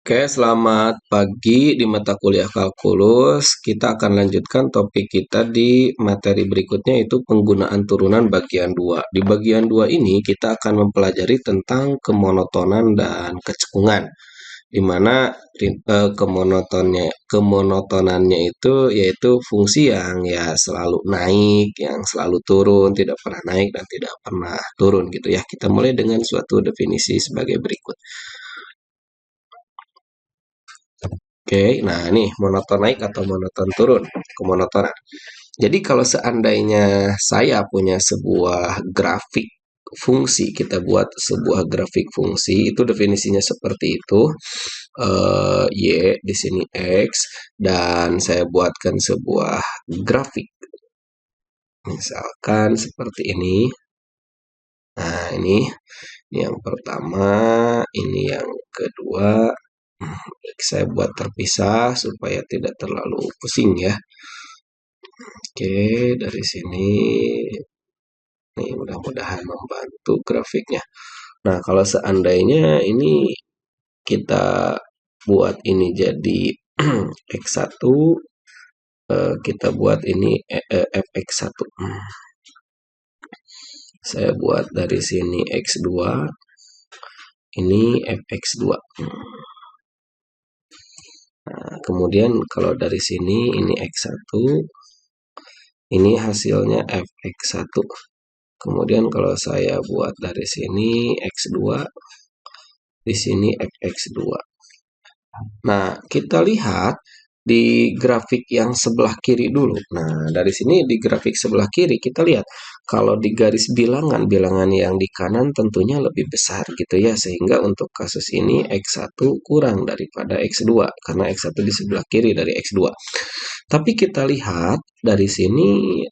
Oke, selamat pagi di mata kuliah kalkulus. Kita akan lanjutkan topik kita di materi berikutnya yaitu penggunaan turunan bagian 2. Di bagian 2 ini kita akan mempelajari tentang kemonotonan dan kecekungan. Di mana kemonotonannya itu yaitu fungsi yang ya selalu naik, yang selalu turun, tidak pernah naik dan tidak pernah turun gitu ya. Kita mulai dengan suatu definisi sebagai berikut. Oke, nah ini monoton naik atau monoton turun, kemonotonan. Jadi kalau seandainya saya punya sebuah grafik fungsi, kita buat sebuah grafik fungsi, itu definisinya seperti itu. Y, di sini X, dan saya buatkan sebuah grafik. Misalkan seperti ini. Nah, ini yang pertama, ini yang kedua. Saya buat terpisah supaya tidak terlalu pusing ya. Oke, dari sini nih mudah-mudahan membantu grafiknya. Nah, kalau seandainya ini kita buat ini jadi X1, kita buat ini fx1. Saya buat dari sini X2, ini fx2. Nah, kemudian kalau dari sini ini X1, ini hasilnya fx1. Kemudian kalau saya buat dari sini X2, di sini fx2. Nah, kita lihat di grafik yang sebelah kiri dulu. Nah, dari sini di grafik sebelah kiri kita lihat kalau di garis bilangan, bilangan yang di kanan tentunya lebih besar gitu ya. Sehingga untuk kasus ini X1 kurang daripada X2 karena X1 di sebelah kiri dari X2. Tapi kita lihat dari sini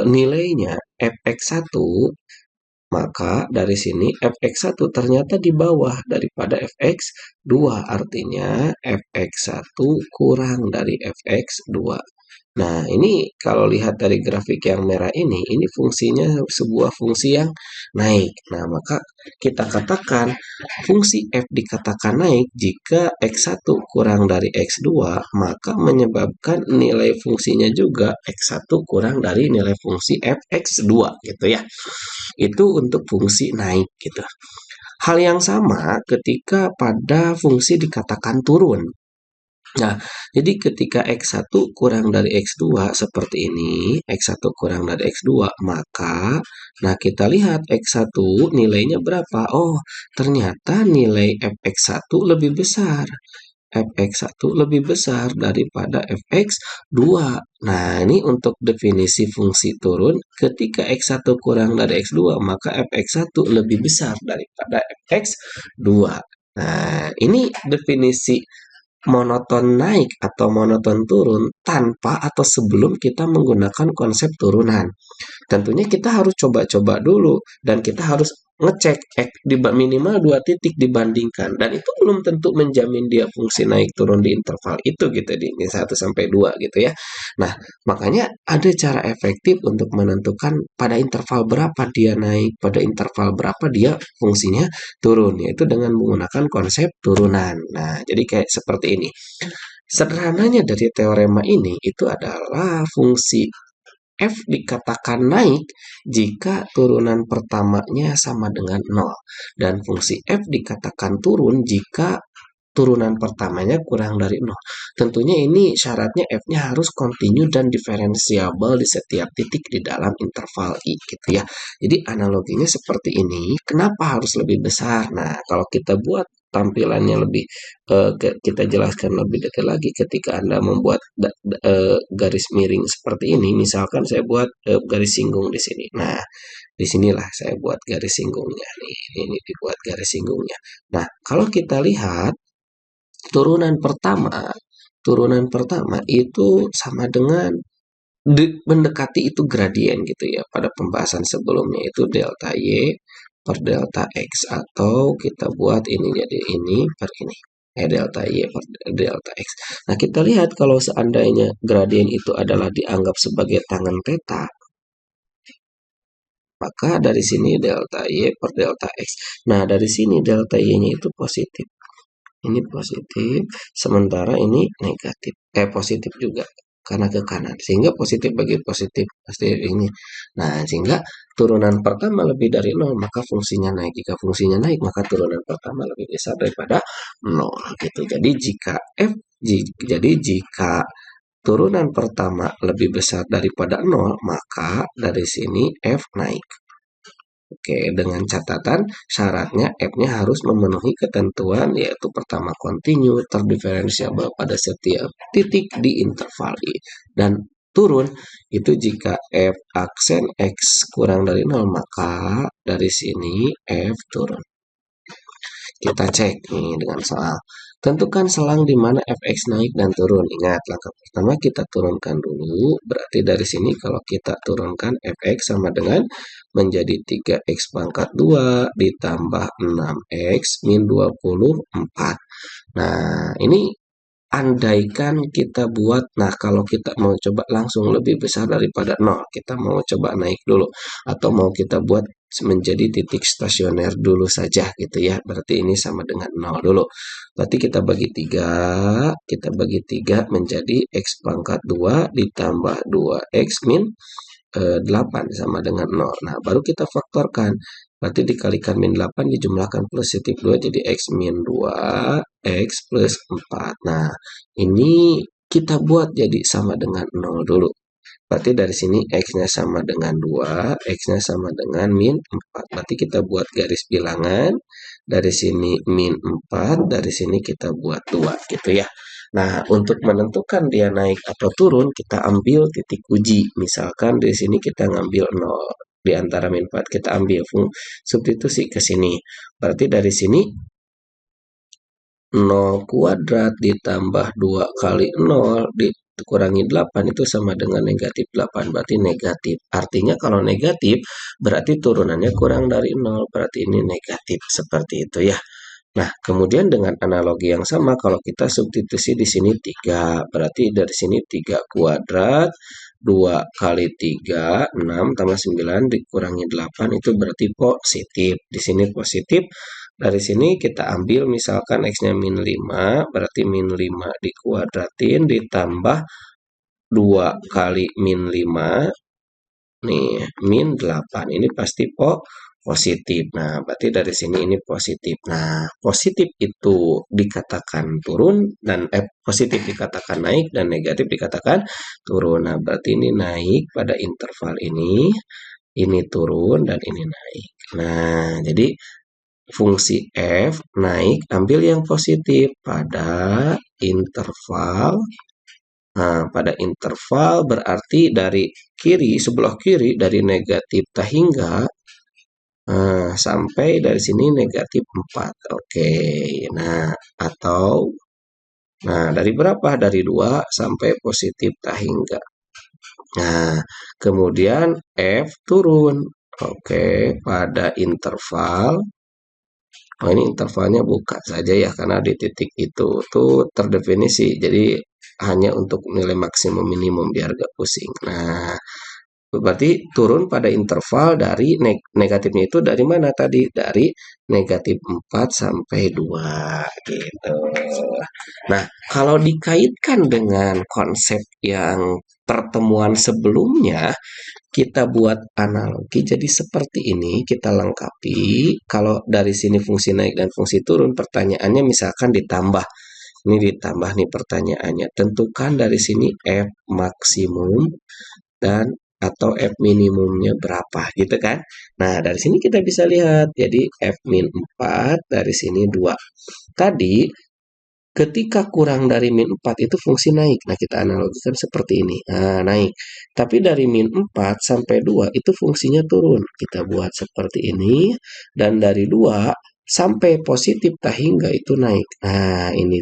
nilainya fx1, maka dari sini fx1 ternyata di bawah daripada fx2, artinya fx1 kurang dari fx2. Nah, ini kalau lihat dari grafik yang merah ini fungsinya sebuah fungsi yang naik. Nah, maka kita katakan fungsi f dikatakan naik jika x1 kurang dari x2, maka menyebabkan nilai fungsinya juga x1 kurang dari nilai fungsi fx2 gitu ya. Itu untuk fungsi naik gitu. Hal yang sama ketika pada fungsi dikatakan turun. Nah, jadi ketika X1 kurang dari X2 seperti ini, X1 kurang dari X2, maka nah kita lihat X1 nilainya berapa? Oh, ternyata nilai fx1 lebih besar. Fx1 lebih besar daripada fx2. Nah, ini untuk definisi fungsi turun, ketika X1 kurang dari X2, maka fx1 lebih besar daripada fx2. Nah, ini definisi monoton naik atau monoton turun tanpa atau sebelum kita menggunakan konsep turunan. Tentunya kita harus coba-coba dulu dan kita harus ngecek di minimal 2 titik dibandingkan, dan itu belum tentu menjamin dia fungsi naik turun di interval itu gitu, di 1 sampai 2 gitu ya. Nah, makanya ada cara efektif untuk menentukan pada interval berapa dia naik, pada interval berapa dia fungsinya turun, yaitu dengan menggunakan konsep turunan. Nah, jadi kayak seperti ini. Sederhananya dari teorema ini itu adalah fungsi f dikatakan naik jika turunan pertamanya sama dengan 0. Dan fungsi f dikatakan turun jika turunan pertamanya kurang dari 0. Tentunya ini syaratnya f-nya harus kontinu dan diferensiabel di setiap titik di dalam interval I gitu ya. Jadi analoginya seperti ini. Kenapa harus lebih besar? Nah, kalau kita buat tampilannya lebih kita jelaskan lebih detail lagi ketika Anda membuat garis miring seperti ini. Misalkan saya buat garis singgung di sini. Nah, disinilah saya buat garis singgungnya. Nih, ini dibuat garis singgungnya. Nah, kalau kita lihat turunan pertama itu sama dengan mendekati itu gradien gitu ya. Pada pembahasan sebelumnya itu delta Y per delta X, atau kita buat ini jadi ini per ini. Delta Y per delta X. Nah, kita lihat kalau seandainya gradien itu adalah dianggap sebagai tangen theta, maka dari sini delta Y per delta X. Nah, dari sini delta Y-nya itu positif. ini positif, sementara ini negatif. Positif juga karena ke kanan. Sehingga positif bagi positif pasti ini. Nah, sehingga turunan pertama lebih dari 0, maka fungsinya naik. Jika fungsinya naik, maka turunan pertama lebih besar daripada 0 gitu. Jadi jika turunan pertama lebih besar daripada 0, maka dari sini F naik. Oke, dengan catatan syaratnya F-nya harus memenuhi ketentuan, yaitu pertama kontinu, terdiferensiabel pada setiap titik di interval I. Dan turun itu jika F aksen X kurang dari 0, maka dari sini F turun. Kita cek nih dengan soal. Tentukan selang di mana fx naik dan turun. Ingat, langkah pertama kita turunkan dulu. Berarti dari sini kalau kita turunkan fx sama dengan menjadi 3x pangkat 2 ditambah 6x min 24. Nah, ini andaikan kita buat, nah kalau kita mau coba langsung lebih besar daripada 0, kita mau coba naik dulu. Atau mau kita buat menjadi titik stasioner dulu saja gitu ya. Berarti ini sama dengan 0 dulu. Berarti kita bagi 3 menjadi x pangkat 2 ditambah 2x min 8 sama dengan 0. Nah, baru kita faktorkan. Berarti dikalikan min 8 dijumlahkan positif 2 jadi x min 2 x plus 4. Nah, ini kita buat jadi sama dengan 0 dulu. Berarti dari sini x-nya sama dengan 2, x-nya sama dengan min 4. Berarti kita buat garis bilangan. Dari sini min 4, dari sini kita buat 2 gitu ya. Nah, untuk menentukan dia naik atau turun, kita ambil titik uji. Misalkan di sini kita ngambil 0. Di antara min 4 kita ambil substitusi ke sini. Berarti dari sini 0 kuadrat ditambah 2 kali 0 dikurangi 8 itu sama dengan negatif 8. Berarti negatif. Artinya kalau negatif berarti turunannya kurang dari 0. Berarti ini negatif. Seperti itu ya. Nah, kemudian dengan analogi yang sama, kalau kita substitusi di sini 3, berarti dari sini 3 kuadrat, 2 kali 3, 6 tambah 9 dikurangi 8, itu berarti positif. Di sini positif, dari sini kita ambil misalkan X-nya min 5, berarti min 5 dikuadratin ditambah 2 kali min 5, nih, min 8. Ini pasti positif. Nah, berarti dari sini ini positif. Nah, positif itu dikatakan turun dan positif dikatakan naik dan negatif dikatakan turun. Nah, berarti ini naik pada interval ini turun dan ini naik. Nah, jadi fungsi f naik ambil yang positif pada interval. Nah, pada interval berarti dari kiri, sebelah kiri dari negatif hingga sampai dari sini negatif 4. Oke. Nah, atau dari berapa? Dari 2 sampai positif hingga. Nah, kemudian F turun. Oke, pada interval. Oh, ini intervalnya buka saja ya, karena di titik itu tuh terdefinisi. Jadi hanya untuk nilai maksimum minimum biar gak pusing. Nah, berarti turun pada interval dari negatifnya itu dari mana tadi? Dari negatif 4 sampai 2 gitu. Nah, kalau dikaitkan dengan konsep yang pertemuan sebelumnya, kita buat analogi jadi seperti ini, kita lengkapi. Kalau dari sini fungsi naik dan fungsi turun, pertanyaannya misalkan ditambah. Ini ditambah nih pertanyaannya. Tentukan dari sini F maksimum dan atau F minimumnya berapa gitu kan. Nah, dari sini kita bisa lihat. Jadi F min 4, dari sini 2. Tadi ketika kurang dari min 4 itu fungsi naik. Nah, kita analogikan seperti ini. Nah, naik. Tapi dari min 4 sampai 2 itu fungsinya turun. Kita buat seperti ini. Dan dari 2 sampai positif hingga itu naik. Nah, ini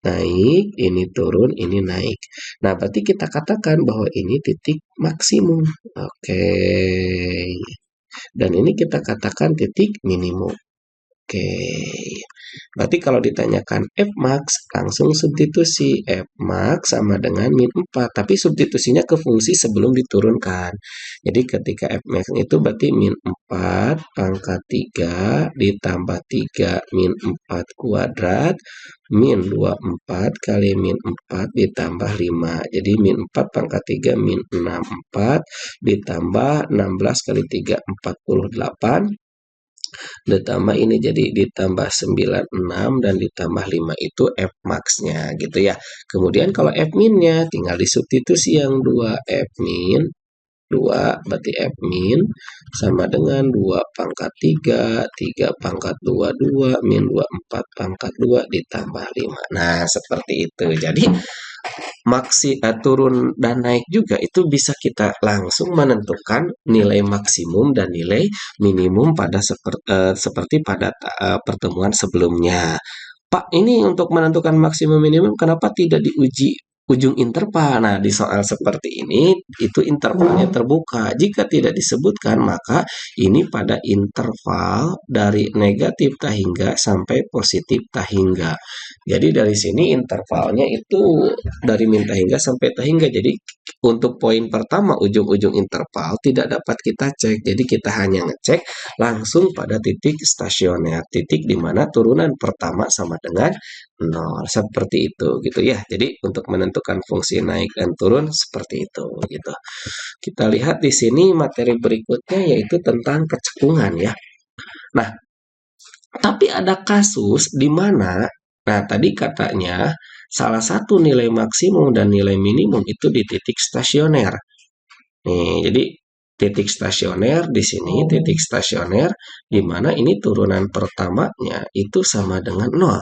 naik, ini turun, ini naik. Nah, berarti kita katakan bahwa ini titik maksimum. Oke. Dan ini kita katakan titik minimum. Oke. Berarti kalau ditanyakan Fmax, langsung substitusi. Fmax sama dengan min 4. Tapi substitusinya ke fungsi sebelum diturunkan. Jadi ketika Fmax itu berarti min 4 pangkat 3 ditambah 3 min 4 kuadrat min 24 kali min 4 ditambah 5. Jadi min 4 pangkat 3 min 64 ditambah 16 kali 3 48 ditambah ini jadi ditambah 96 dan ditambah 5 itu F max-nya gitu ya. Kemudian kalau F min-nya tinggal disubstitusi yang 2 F min 2 berarti F min sama dengan 2 pangkat 3, 3 pangkat 2, 2 min 2, 4 pangkat 2 ditambah 5. Nah, seperti itu. Jadi turun dan naik juga itu bisa kita langsung menentukan nilai maksimum dan nilai minimum pada seperti pada pertemuan sebelumnya. Pak, ini untuk menentukan maksimum minimum kenapa tidak diuji ujung interval? Nah, di soal seperti ini itu intervalnya terbuka. Jika tidak disebutkan, maka ini pada interval dari negatif tahingga sampai positif tahingga. Jadi dari sini intervalnya itu dari min tahingga sampai tahingga. Jadi untuk poin pertama ujung-ujung interval tidak dapat kita cek. Jadi kita hanya ngecek langsung pada titik stasioner, titik di mana turunan pertama sama dengan 0. Seperti itu gitu ya. Jadi untuk menentukan fungsi naik dan turun seperti itu gitu. Kita lihat di sini materi berikutnya yaitu tentang kecekungan ya. Nah, tapi ada kasus di mana, nah tadi katanya salah satu nilai maksimum dan nilai minimum itu di titik stasioner. Nih, jadi titik stasioner di sini, titik stasioner di mana ini turunan pertamanya itu sama dengan 0.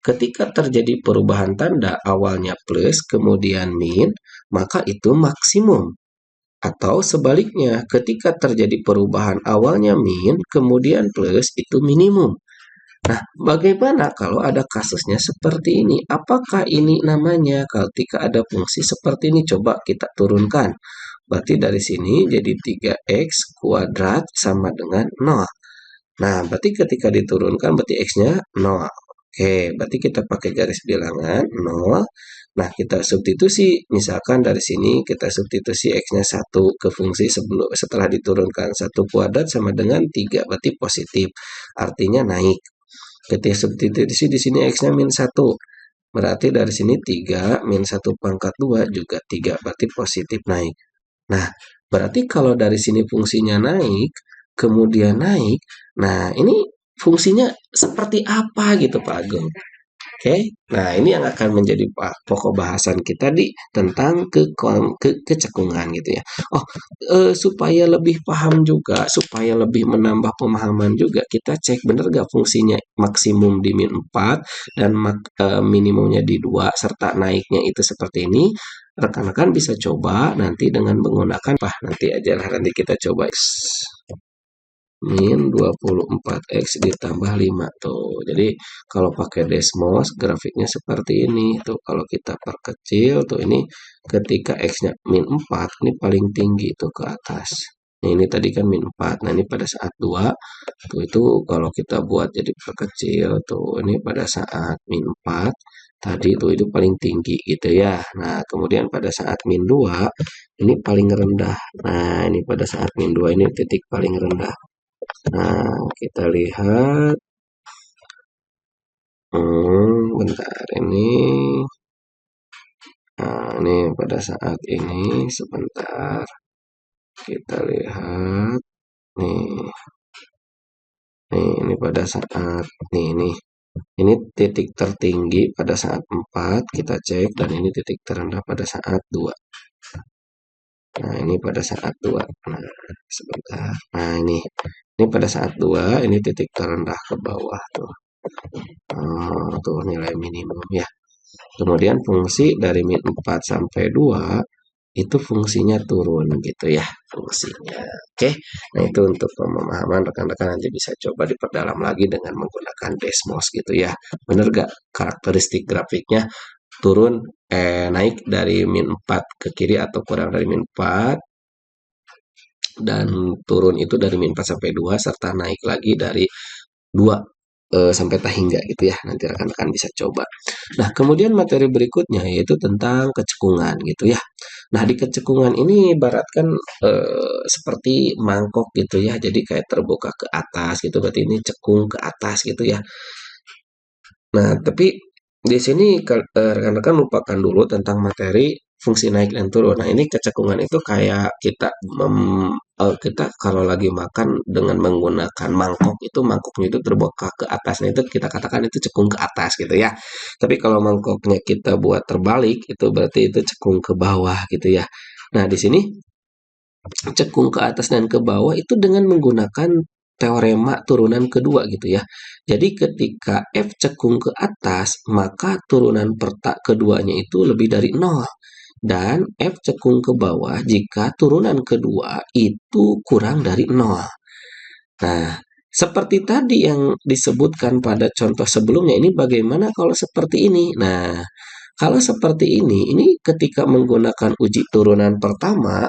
Ketika terjadi perubahan tanda awalnya plus kemudian min, maka itu maksimum. Atau sebaliknya, ketika terjadi perubahan awalnya min kemudian plus itu minimum. Nah, bagaimana kalau ada kasusnya seperti ini? Apakah ini namanya ketika ada fungsi seperti ini? Coba kita turunkan. Berarti dari sini jadi 3x kuadrat sama dengan 0. Nah, berarti ketika diturunkan berarti x-nya 0. Oke, berarti kita pakai garis bilangan 0. Nah, kita substitusi. Misalkan dari sini kita substitusi x-nya 1 ke fungsi setelah diturunkan 1 kuadrat sama dengan 3. Berarti positif. Artinya naik. Ketika substitusi di sini x-nya min 1. Berarti dari sini 3 min 1 pangkat 2 juga 3. Berarti positif naik. Nah, berarti kalau dari sini fungsinya naik, kemudian naik. Nah, ini fungsinya seperti apa gitu Pak Agung? Oke, nah ini yang akan menjadi pokok bahasan kita di tentang kecekungan gitu ya. Oh, supaya lebih paham juga, supaya lebih menambah pemahaman juga, kita cek bener gak fungsinya maksimum di min 4 dan minimumnya di 2 serta naiknya itu seperti ini. Rekan-rekan bisa coba nanti dengan menggunakan nanti aja lah nanti kita coba min 24x ditambah 5 tuh. Jadi kalau pakai Desmos grafiknya seperti ini tuh. Kalau kita perkecil tuh ini ketika x-nya min 4 ini paling tinggi tuh ke atas. Nah, ini tadi kan min 4. Nah, ini pada saat 2 tuh itu kalau kita buat jadi perkecil tuh ini pada saat min 4 tadi tuh itu paling tinggi gitu ya. Nah, kemudian pada saat min 2 ini paling rendah. Nah, ini pada saat min 2 ini titik paling rendah. Nah, kita lihat. Bentar ini. Nah, ini pada saat ini sebentar. Kita lihat. Nih. Nih, ini pada saat nih. Ini titik tertinggi pada saat 4 kita cek dan ini titik terendah pada saat 2. Nah, ini pada saat 2. Nah, sebentar. Nah, ini pada saat 2, ini titik terendah ke bawah tuh. Tuh nilai minimum ya. Kemudian fungsi dari min 4 sampai 2 itu fungsinya turun gitu ya fungsinya. Oke. Nah, itu untuk pemahaman rekan-rekan nanti bisa coba diperdalam lagi dengan menggunakan Desmos gitu ya. Bener gak karakteristik grafiknya turun naik dari min 4 ke kiri atau kurang dari min 4 dan turun itu dari min 4 sampai 2 serta naik lagi dari 2 sampai tak hingga gitu ya. Nanti rekan-rekan bisa coba. Nah, kemudian materi berikutnya yaitu tentang kecekungan gitu ya. Nah, di kecekungan ini ibaratkan seperti mangkok gitu ya. Jadi kayak terbuka ke atas gitu. Berarti ini cekung ke atas gitu ya. Nah, tapi di sini rekan-rekan lupakan dulu tentang materi fungsi naik dan turun. Nah, ini kecekungan itu kayak kita kalau lagi makan dengan menggunakan mangkok itu mangkoknya itu terbuka ke atas. Nah, itu kita katakan itu cekung ke atas gitu ya. Tapi kalau mangkoknya kita buat terbalik itu berarti itu cekung ke bawah gitu ya. Nah, di sini cekung ke atas dan ke bawah itu dengan menggunakan teorema turunan kedua gitu ya. Jadi ketika F cekung ke atas, maka turunan keduanya itu lebih dari nol. Dan F cekung ke bawah jika turunan kedua itu kurang dari nol. Nah, seperti tadi yang disebutkan pada contoh sebelumnya, ini bagaimana kalau seperti ini? Nah, kalau seperti ini ketika menggunakan uji turunan pertama,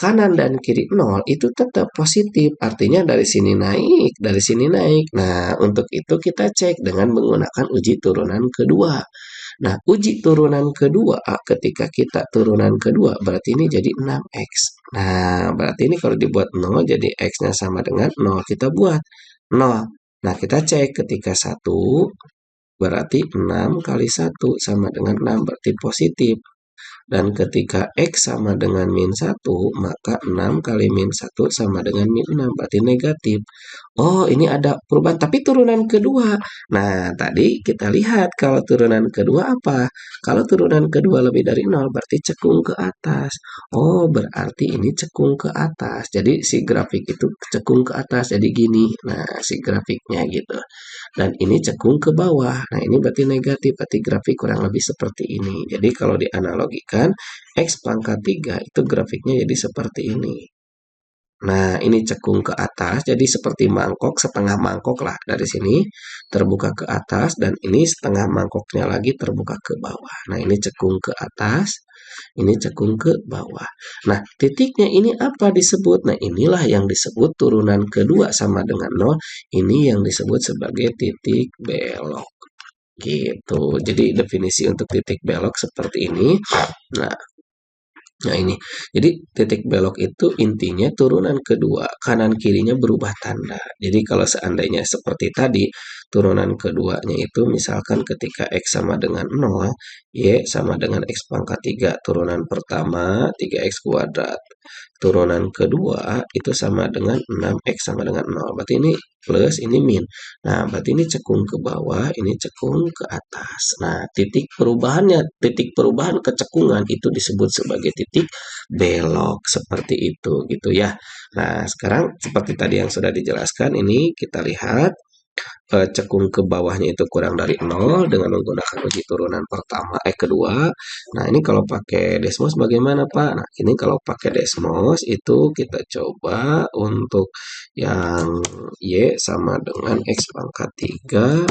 kanan dan kiri nol itu tetap positif, artinya dari sini naik, dari sini naik. Nah, untuk itu kita cek dengan menggunakan uji turunan kedua. Nah, uji turunan kedua, ketika kita turunan kedua, berarti ini jadi 6x. Nah, berarti ini kalau dibuat 0, jadi x-nya sama dengan 0. Kita buat 0. Nah, kita cek ketika 1, berarti 6 kali 1 sama dengan 6, berarti positif. Dan ketika X sama dengan min 1, maka 6 kali min 1 sama dengan min 6, berarti negatif. Oh, ini ada perubahan, tapi turunan kedua. Nah, tadi kita lihat kalau turunan kedua apa? Kalau turunan kedua lebih dari 0, berarti cekung ke atas. Oh, berarti ini cekung ke atas. Jadi si grafik itu cekung ke atas, jadi gini. Nah, si grafiknya gitu. Dan ini cekung ke bawah. Nah, ini berarti negatif, berarti grafik kurang lebih seperti ini. Jadi kalau dianalogikan, X pangkat 3 itu grafiknya jadi seperti ini. Nah, ini cekung ke atas, jadi seperti mangkok, setengah mangkok lah dari sini terbuka ke atas, dan ini setengah mangkoknya lagi terbuka ke bawah. Nah, ini cekung ke atas, ini cekung ke bawah. Nah, titiknya ini apa disebut? Nah, inilah yang disebut turunan kedua sama dengan 0, ini yang disebut sebagai titik belok. Gitu. Jadi definisi untuk titik belok seperti ini. Nah, ini. Jadi titik belok itu intinya turunan kedua, kanan kirinya berubah tanda. Jadi kalau seandainya seperti tadi, turunan keduanya itu misalkan ketika X sama dengan 0, Y sama dengan X pangkat 3. Turunan pertama 3X kuadrat. Turunan kedua itu sama dengan 6X sama dengan 0. Berarti ini plus, ini min. Nah, berarti ini cekung ke bawah, ini cekung ke atas. Nah, titik perubahan kecekungan itu disebut sebagai titik belok seperti itu gitu ya. Nah, sekarang seperti tadi yang sudah dijelaskan, ini kita lihat cekung ke bawahnya itu kurang dari 0 dengan menggunakan uji turunan kedua. Nah, ini kalau pakai Desmos bagaimana, Pak? Nah, ini kalau pakai Desmos itu kita coba untuk yang Y sama dengan X pangkat 3.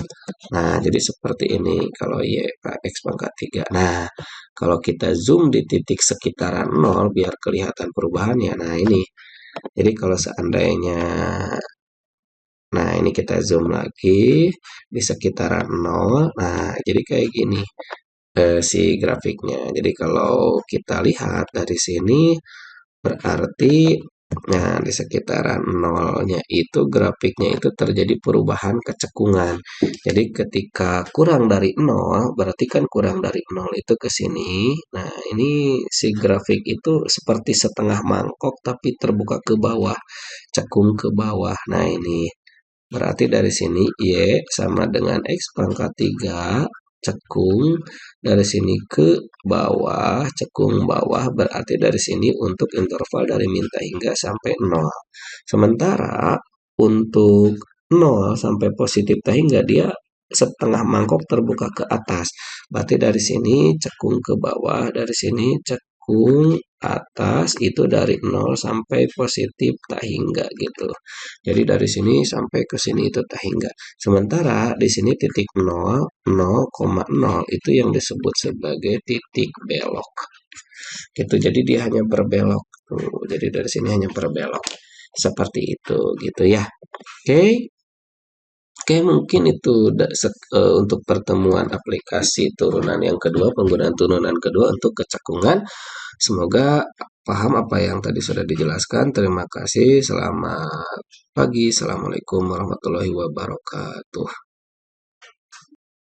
Nah, jadi seperti ini kalau Y X pangkat 3. Nah, kalau kita zoom di titik sekitaran 0 biar kelihatan perubahannya. Nah, ini. Jadi kalau seandainya ini kita zoom lagi di sekitaran 0. Nah, jadi kayak gini si grafiknya. Jadi kalau kita lihat dari sini berarti di sekitaran nolnya itu grafiknya itu terjadi perubahan kecekungan. Jadi ketika kurang dari 0, berarti kan kurang dari 0 itu ke sini. Nah, ini si grafik itu seperti setengah mangkok tapi terbuka ke bawah, cekung ke bawah. Nah, ini berarti dari sini Y sama dengan X pangkat 3 cekung dari sini ke bawah, cekung bawah berarti dari sini untuk interval dari minta hingga sampai 0. Sementara untuk 0 sampai positif tak hingga dia setengah mangkok terbuka ke atas. Berarti dari sini cekung ke bawah, dari sini cekung atas itu dari 0 sampai positif tak hingga gitu. Jadi dari sini sampai ke sini itu tak hingga. Sementara di sini titik 0, 0,0 itu yang disebut sebagai titik belok. Gitu. Jadi dia hanya berbelok. Jadi dari sini hanya berbelok. Seperti itu gitu ya. Oke. Oke, mungkin itu untuk pertemuan aplikasi turunan yang kedua, penggunaan turunan kedua untuk kecakungan. Semoga paham apa yang tadi sudah dijelaskan. Terima kasih. Selamat pagi. Assalamualaikum warahmatullahi wabarakatuh.